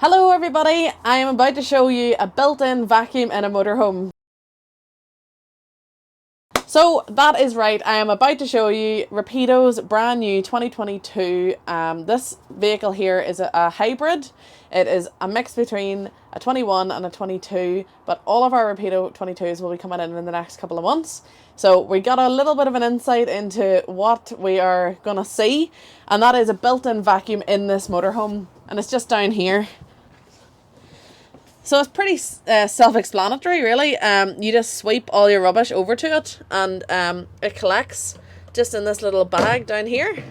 Hello everybody, I am about to show you a built-in vacuum in a motorhome. So that is right, I am about to show you Rapido's brand new 2022. This vehicle here is a hybrid. It is a mix between a 21 and a 22, but all of our Rapido 22s will be coming in the next couple of months. So we got a little bit of an insight into what we are going to see, and that is a built-in vacuum in this motorhome, and it's just down here. So it's pretty self-explanatory, really. You just sweep all your rubbish over to it, and it collects just in this little bag down here.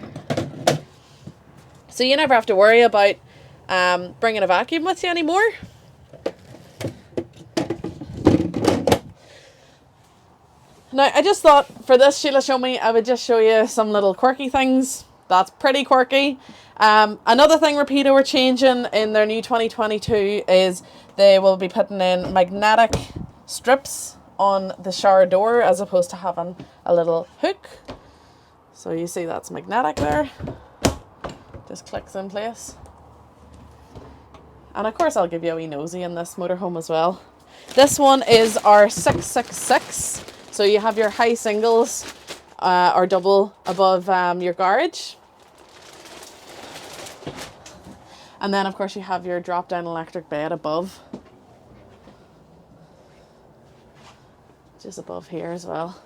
So you never have to worry about bringing a vacuum with you anymore. Now, I just thought for this Sheila Show Me, I would just show you some little quirky things. That's pretty quirky. Another thing Rapido are changing in their new 2022 is they will be putting in magnetic strips on the shower door as opposed to having a little hook. So you see that's magnetic there. Just clicks in place. And of course I'll give you a wee nosy in this motorhome as well. This one is our 666. So you have your high singles or double above your garage. And then of course you have your drop down electric bed above. Just above here as well.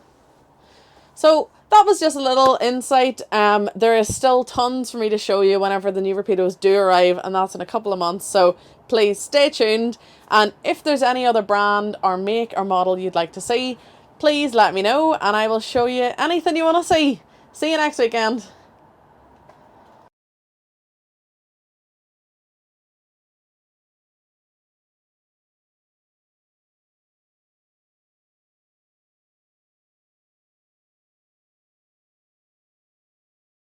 So that was just a little insight. There is still tons for me to show you whenever the new Rapidos do arrive, and that's in a couple of months. So please stay tuned. And if there's any other brand or make or model you'd like to see, please let me know and I will show you anything you want to see. See you next weekend.